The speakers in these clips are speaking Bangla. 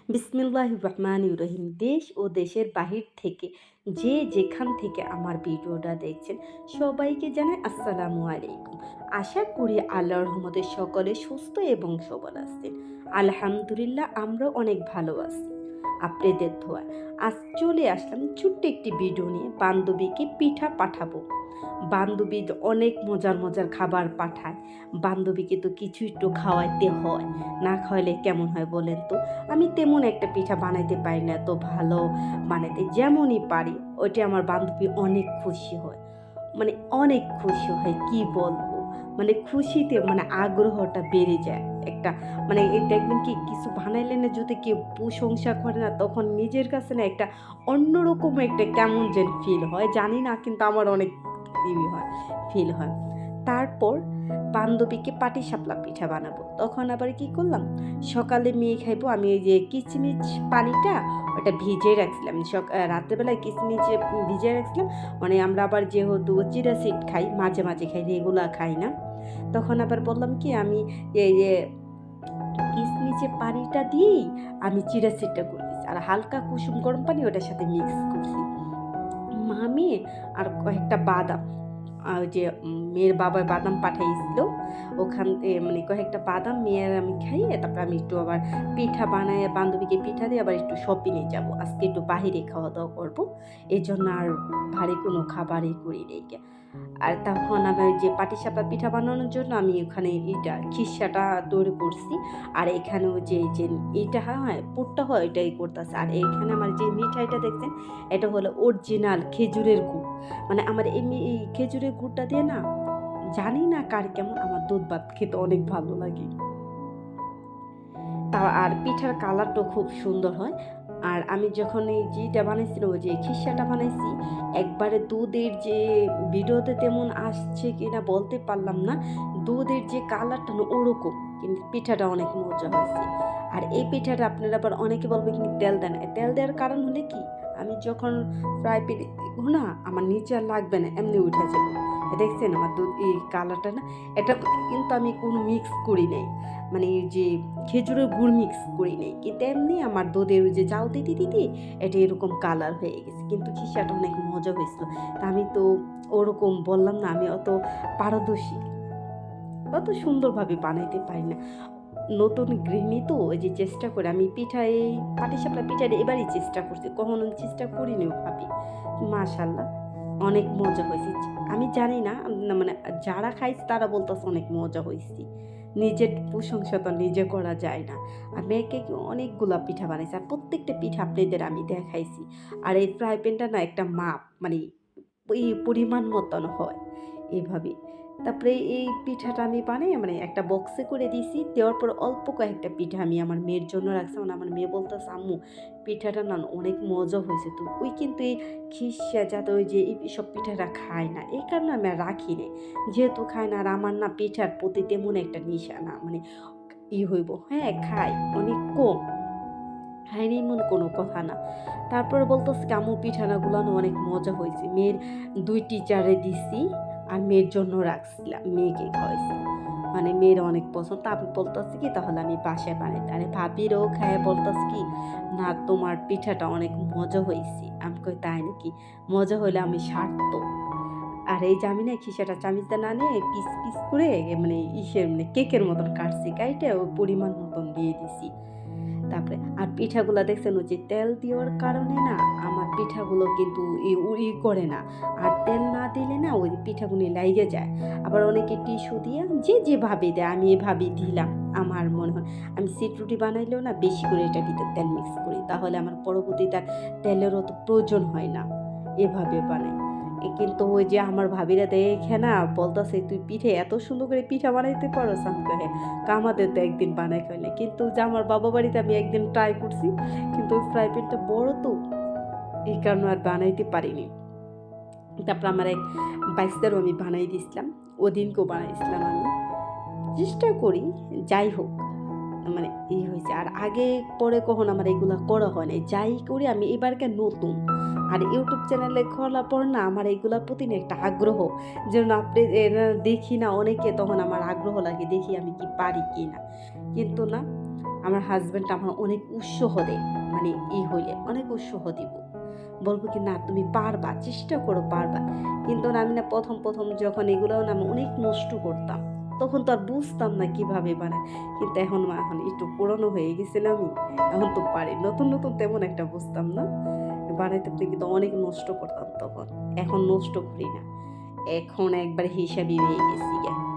বিসমিল্লাহির রহমানির রহিম। দেশ ও দেশের বাহির থেকে যে যেখান থেকে আমার ভিডিওটা দেখছেন সবাইকে জানাই আসসালামু আলাইকুম। আশা করি আল্লাহর রহমতে সকলে সুস্থ এবং সবল আছেন। আলহামদুলিল্লাহ আমরাও অনেক ভালো আছি আপনাদের দোয়ায়। আজ চলে আসলাম ছোট্ট একটি ভিডিও নিয়ে। বান্ধবীকে পিঠা পাঠাবো। বান্ধবী অনেক মজার মজার খাবার পাঠায়। বান্ধবীকে তো কিছু একটু খাওয়াইতে হয়, না খাওয়াইলে কেমন হয় বলেন তো। আমি তেমন একটা পিঠা বানাইতে পারি না, তো ভালো বানাইতে যেমনই পারি ওইটা আমার বান্ধবী অনেক খুশি হয়, মানে অনেক খুশি হয় কি বলবো, মানে খুশিতে মানে আগ্রহটা বেড়ে যায় একটা। মানে এই দেখবেন কি কিছু বানাইলে না যদি কেউ প্রশংসা করে না তখন নিজের কাছে না একটা অন্যরকম একটা কেমন যেন ফিল হয় জানি না, কিন্তু আমার অনেক হয়, ফিল হয়। তারপর বান্ধবীকে পাটিসাপলা পিঠা বানাবো, তখন আবার কি করলাম, সকালে মেয়ে খাইবো, আমি এই যে কিচমিচ পানিটা ওটা ভিজিয়ে রাখছিলাম, রাত্রেবেলায় কিচমিচ ভিজিয়ে রাখছিলাম। মানে আমরা আবার যেহেতু চিরা সিড খাই, মাঝে মাঝে খাই, রেগুলার খাই না। তখন আবার বললাম কি আমি এই যে কিচমিচে পানিটা দিয়েই আমি চিরা সিডটা করে দিচ্ছি, আর হালকা কুসুম গরম পানি ওটার সাথে মিক্স করছি। মামি আর কয়েকটা বাদাম, ওই যে মেয়ের বাবা বাদাম পাঠাইছিল, ওখান মানে কয়েকটা বাদাম মেয়ের আমি খাইয়ে তারপর আমি একটু আবার পিঠা বানায় বান্ধবীকে পিঠা দিয়ে আবার একটু শপিংয়ে যাব, আজকে একটু বাহিরে খাওয়া দাওয়া করবো, এই জন্য আর ভারী কোনো খাবারই করি নেই। আর তখন আমি ওই যে পাটিসাপটা পিঠা বানানোর জন্য আমি ওখানে খিসাটা তৈরি করছি। আর এখানে ওই যে এইটা হয় পুরটা হয় এটাই করতেছে। আর এইখানে আমার যে মিঠাইটা দেখছেন এটা হলো অরিজিনাল খেজুরের গুড়। মানে আমার এই খেজুরের গুড়টা দিয়ে না জানি না কার কেমন আমার দুধ ভাত খেতে অনেক ভালো লাগে। আর পিঠার কালারটাও খুব সুন্দর হয়। আর আমি যখন এই যেটা বানাইছিলাম ওই যে খিসাটা বানাইছি, একবারে দুধের যে ভিডিওতে তেমন আসছে কিনা বলতে পারলাম না, দুধের যে কালারটা না ওরকম, কিন্তু পিঠাটা অনেক মজা হয়েছে। আর এই পিঠাটা আপনারা আবার অনেকে বলবে কিন্তু তেল দেন, তেল দেওয়ার কারণ হলে কি, আমি যখন ফ্রাই প্যানে দিব না আমার নিচে আর লাগবে না, এমনি উঠে যাবে। দেখছেন আমার দুধ এই কালারটা না, এটা কিন্তু আমি কোনো মিক্স করি নাই, মানে এই যে খেজুরের গুড় মিক্স করি নাই, কিন্তু এমনি আমার দুধের ওই যে জাল দিতে দিতে এটা এরকম কালার হয়ে গেছে, কিন্তু খিসাটা অনেক মজা হয়েছিল। তা আমি তো ওরকম বললাম না আমি অত পারদর্শী, অত সুন্দরভাবে বানাইতে পারি না, নতুন গৃহিণী তো ওই যে চেষ্টা করে আমি পিঠা এই পাটিসাপটা পিঠাটা এবারই চেষ্টা করছি, কখনো চেষ্টা করিনি ভাবি। মাশাল্লাহ অনেক মজা হয়েছে। আমি জানি না, মানে যারা খাইছে তারা বলতেছে অনেক মজা হয়েছে। নিজের প্রশংসা তো নিজে করা যায় না। আমি একে অনেকগুলা পিঠা বানাইছি, আর প্রত্যেকটা পিঠা আপনাদের আমি দেখাইছি। আর এই ফ্রাই প্যানটা না একটা মাপ, মানে এই পরিমাণ মতন হয় এভাবে। তারপরে এই পিঠাটা আমি বানাই মানে একটা বক্সে করে দিছি, দেওয়ার পর অল্প কয়েকটা পিঠা আমি আমার মেয়ের জন্য রাখছি। মানে আমার মেয়ে বলতেছে আম্মু পিঠাটা না অনেক মজা হয়েছে, তো ওই কিন্তু এই খিসা যাতে ওই যে এইসব পিঠাটা খায় না, এই কারণে আমি আর রাখি নে, যেহেতু খায় না। আর আমার না পিঠার প্রতি তেমন একটা নিশা না, মানে হইব, হ্যাঁ খাই অনেক কম, খাইনি এমন কোনো কথা না। তারপরে বলতেছে আম্মু পিঠাগুলো না অনেক মজা হয়েছে, মেয়ের ২ টিচারে দিছি আর মেয়ের জন্য রাখছিলাম, মেয়েকে খাওয়াইছি, মানে মেয়ের অনেক পছন্দ। তা আমি বলতেছি কি তাহলে আমি বাসায় বানাইতে, আরে ভাবিরও খায় বলতেছে কি না তোমার পিঠাটা অনেক মজা হয়েছে। আমি কই তাই নাকি, মজা হইলে আমি সারতো। আর এই যে আমি না খিসাটা চামিচটা না নিয়ে পিস পিস করে মানে মানে কেকের মতন কাটছি, কাইটে ওই পরিমাণ মতন দিয়ে দিছি। তারপরে আর পিঠাগুলা দেখছেন ওই যে তেল দেওয়ার কারণে না আমার পিঠাগুলো কিন্তু করে না। আর তেল না দিলে না ওই পিঠাগুলি লাইগে যায়। আবার অনেকে টিস্যু দিয়ে যে যেভাবে দেয় আমি এভাবেই দিলাম। আমার মনে হয় আমি সিট রুটি বানাইলেও না বেশি করে এটার ভিতরে তেল মিক্স করি। তাহলে আমার পরবর্তীতে আর তেলের অত প্রয়োজন হয় না। এভাবে বানাই। কিন্তু ওই যে আমার ভাবিরা দেখে না বলতেছে তুই পিঠে এত সুন্দর করে পিঠা বানাইতে পারোস, আমি কই আমাদের তো একদিন বানাই খাইলে, কিন্তু যে আমার বাবা বাড়িতে আমি একদিন ট্রাই করছি, কিন্তু ওই ফ্রাই প্যানটা বড় তো এই কারণে আর বানাইতে পারিনি। তারপর আমার এক বাইস্তারও আমি বানাই দিয়েছিলাম, ওদিনকেও বানাইছিলাম আমি, চেষ্টা করি যাই হোক, মানে হয়েছে। আর আগে পরে কখন আমার এগুলা করা হয় নাই, যাই করি আমি এবারকে নতুন। আর ইউটিউব চ্যানেলে খোলার পর না আমার এগুলার প্রতি না একটা আগ্রহ, যেন আপনি দেখি না অনেকে, তখন আমার আগ্রহ লাগে দেখি আমি কি পারি কি না, কিন্তু না আমার হাসব্যান্ড আমার অনেক উৎসাহ দেয়। মানে হইলে অনেক উৎসাহ দিব। বলব কি, "না তুমি পারবা, চেষ্টা করো পারবা।" কিন্তু না আমি না ১ম যখন এগুলোও না আমি অনেক নষ্ট করতাম। তখন তো আর বুঝতাম না কিভাবে বানায়। কিন্তু এখন একটু পুরানো হয়ে গেছি না আমি। এখন তো পারি। নতুন তেমন একটা বুঝতাম না। বানাইতে কিন্তু অনেক নষ্ট করতাম তখন। এখন নষ্ট করি না। এখন একবার হিসাবি হয়ে গেছি গে।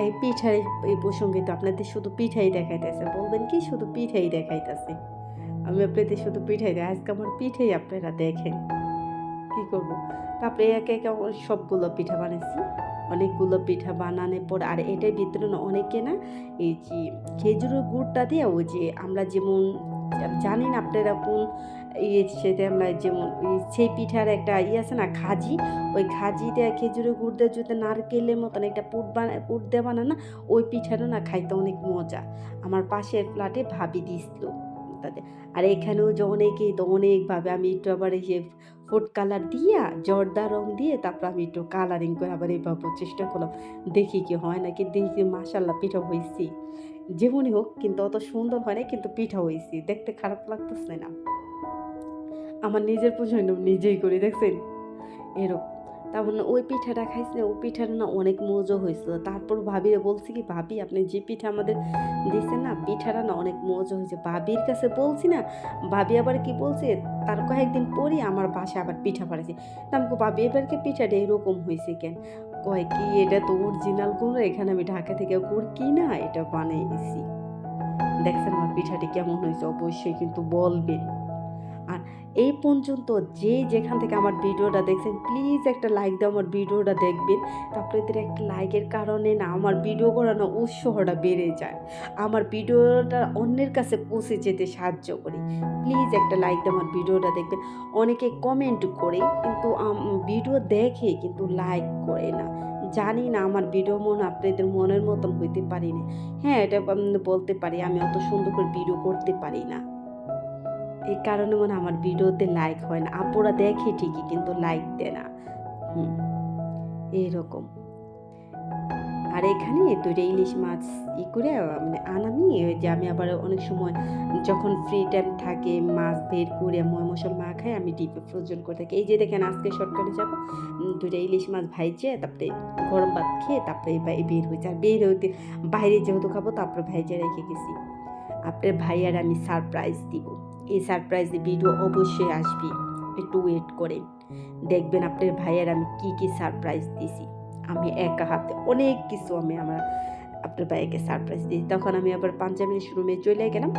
এই পিঠার এই প্রসঙ্গে তো আপনাদের শুধু পিঠাই দেখাইতেছে। বলবেন কি শুধু পিঠাই দেখাইতেছে। আমি আপনাদের শুধু পিঠাই আজকে আমার পিঠাই আপনারা দেখেন। কি করব? তারপরে একে সবগুলো পিঠা বানাইছি। অনেকগুলো পিঠা বানানোর পর আর এটার ভিতরে না অনেকে না এই যে খেজুরের গুড়টা দিয়ে ওই যে আমরা যেমন জানি না আপনারা কোন সেটা আমরা যেমন ওই সেই পিঠার একটা আছে না খাজি, ওই খাজি দিয়ে খেজুরের গুড় দিয়ে যদি নারকেলের মতন একটা পুর দিয়ে বানায় না, ওই পিঠাটা না খাইতে অনেক মজা। আমার পাশের ফ্ল্যাটে ভাবি দিছিল তাদের। আর এখানেও যে অনেকেই তো অনেকভাবে আমি একটু আবার এই যে ফুড কালার দিয়া জর্দা রং দিয়ে তারপর আমি একটু কালারিং করে আবার এভাবে চেষ্টা করলাম। দেখি কি হয় নাকি, দেখি মাশাআল্লাহ পিঠা হইছে। যেমনই হোক কিন্তু অত সুন্দর হয় নাই কিন্তু পিঠা হইছে। দেখতে খারাপ লাগতেছে না। আমার নিজের পছন্দ নিজেই করি দেখছেন? এরকম। তারপর না ওই পিঠাটা খাইছি না, ওই পিঠাটা না অনেক মজা হয়েছিল। তারপর ভাবিরে বলছি কি, "ভাবি আপনি যে পিঠা আমাদের দিছেন না, পিঠাটা না অনেক মজা হয়েছে।" ভাবির কাছে বলছি না, ভাবি আবার কি বলছে, তার কয়েকদিন পরই আমার বাসায় আবার পিঠা পাঠাইছে। তা আমি কই, "ভাবি এবার কি পিঠাটা এরকম হইছে কেন?" কয় কি, "এটা তো অরিজিনাল গুড়, এখানে আমি ঢাকা থেকে গুড় কিনা এটা বানাইছি।" দেখছেন আমার পিঠাটি কেমন হয়েছে? অবশ্যই কিন্তু বলবেন। আর এই পর্যন্ত যে যেখান থেকে আমার ভিডিওটা দেখছেন প্লিজ একটা লাইক দিয়ে আমার ভিডিওটা দেখবেন। তো আপনাদের একটা লাইকের কারণে না আমার ভিডিও করা না উৎসাহটা বেড়ে যায়। আমার ভিডিওটা অন্যের কাছে পৌঁছে যেতে সাহায্য করে। প্লিজ একটা লাইক দিয়ে আমার ভিডিওটা দেখবেন। অনেকে কমেন্ট করে কিন্তু ভিডিও দেখে কিন্তু লাইক করে না। জানি না আমার ভিডিও আপনাদের মনের মতন হইতে পারি না। হ্যাঁ, এটা বলতে পারি আমি অত সুন্দর করে ভিডিও করতে পারি না। এই কারণে আমার ভিডিওতে লাইক হয় না। আপুরা দেখে ঠিকই কিন্তু লাইক দেয় না। হুম, এইরকম। আর এখানে ২ টা ইলিশ মাছ করে মানে আনামি ওই যে আমি আবার অনেক সময় যখন ফ্রি টাইম থাকে মাছ বের করে ময় মসল মাখায় আমি ডিপে ফ্রোজেন করে থাকি। এই যে দেখেন আজকে শর্টকাটে যাবো ২ টা ইলিশ মাছ ভাইজে তারপরে গরম ভাত খেয়ে তারপরে বের হয়েছে। আর বের হইতে বাইরে যেহেতু খাবো তারপরে ভাইজা রেখে গেছি। আপনার ভাইয়ার আমি সারপ্রাইজ দিব। এই সারপ্রাইজ ভিডিও অবশ্যই আসবে। একটু ওয়েট করেন। দেখবেন আপনার ভাইয়ার আমি কি সারপ্রাইজ দিছি। আমি একা হাতে অনেক কিছু আমি আপনার ভাইয়াকে সারপ্রাইজ দিয়েছি। তখন আমি আবার পাঞ্জাবির শোরুমে চলে গেলাম।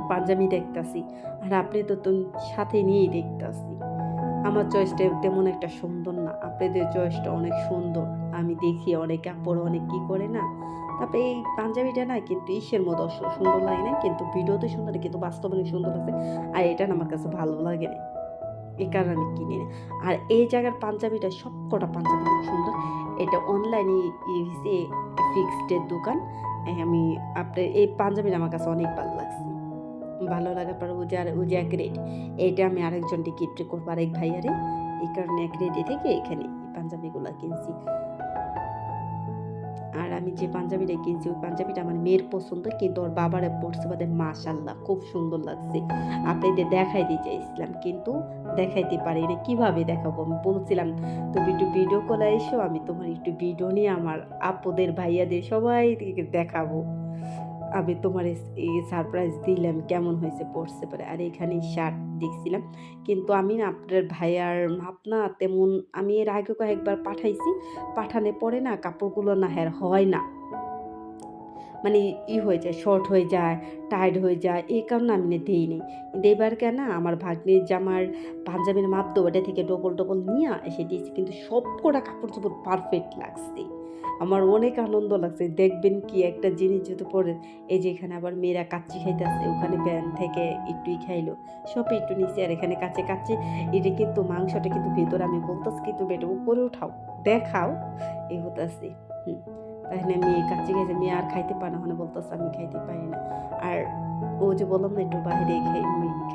পাঞ্জাবি দেখতাছি। আর আপনি তো সাথে নিয়েই দেখতাছি। আমার চয়েসটা তেমন একটা সুন্দর না। আপনাদের চয়েসটা অনেক সুন্দর। আমি দেখি অনেকে আপুরা অনেক কি করে না। তারপরে এই পাঞ্জাবিটা না কিন্তু ইসের মতো সুন্দর লাগে না। কিন্তু ভিডিওতে সুন্দর কিন্তু বাস্তবে অনেক সুন্দর লাগছে। আর এটা না আমার কাছে ভালো লাগে নাই। এই কারণে আমি কিনি না। আর এই জায়গার পাঞ্জাবিটা সবকটা পাঞ্জাবি খুব সুন্দর। এটা অনলাইনে হইছে ফিক্সড এর দোকান। আমি আপনার এই পাঞ্জাবিটা আমার কাছে অনেক ভালো লাগছে। ভালো লাগার পর ও যে এক রেট। এইটা আমি আরেকজনকে গিফট করবো আরেক ভাইয়ারে। এই কারণে এক রেটে থেকে এখানে এই পাঞ্জাবিগুলা কিনছি। আর আমি যে পাঞ্জাবিটা কিনছি ওই পাঞ্জাবিটা আমার মেয়ের পছন্দ কিন্তু ওর বাবারে পড়ছে বাদে মাশাআল্লাহ খুব সুন্দর লাগছে। আপনাদের দেখাইতে চাইছিলাম কিন্তু দেখাইতে পারিনি। কিভাবে দেখাবো? আমি বলছিলাম তুমি একটু ভিডিও কলে এসো আমি তোমার একটু ভিডিও নিয়ে আমার আপুদের ভাইয়াদের সবাইকে দেখাবো। আমি তোমার এই সারপ্রাইজ দিলাম কেমন হয়েছে পড়তে পারে। আর এখানে শার্ট দেখছিলাম। কিন্তু আমি না আপনার ভাইয়ার মাপ না তেমন আমি এর আগে কয়েকবার পাঠাইছি। পাঠানোর পরে না কাপড়গুলো না হয় না। মানে হয়ে যায়, শর্ট হয়ে যায়, টাইট হয়ে যায়। এই কারণে আমি না দেইনি। কিন্তু এবারকে না আমার ভাগ্নির জামার পাঞ্জাবির মাপ তো ওটা থেকে ডবল নিয়া এসে দিয়েছি। কিন্তু সবকটা কাপড়-চোপড় পারফেক্ট লাগছে। আমার অনেক আনন্দ লাগছে। দেখবেন কি একটা জিনিস যদি পড়েন, এই যে এখানে আবার মেয়েরা কাচ্চি খাইতেছে, ওখানে ভ্যান থেকে একটুই খাইলো। সব একটু নিছি আর এখানে কাচ্চি এটা কিন্তু মাংসটা কিন্তু ভেতরে আমি বলতেছি কিন্তু বেটা উপরে উঠাও, দেখাও এই হতাছে। হুম। তাহলে মেয়ে কাচ্চি খাইছে, মেয়ে আর খাইতে পারে না মানে বলতেছে আমি খাইতে পারি না। আর ও যে বললাম না একটু বাইরে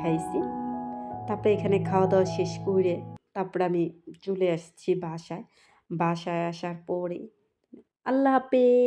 খাইছি। তারপরে এখানে খাওয়া-দাওয়া শেষ করে তারপরে আমি চলে আসছি বাসায়। বাসায় আসার পরে আল্লাহ হাফেজ।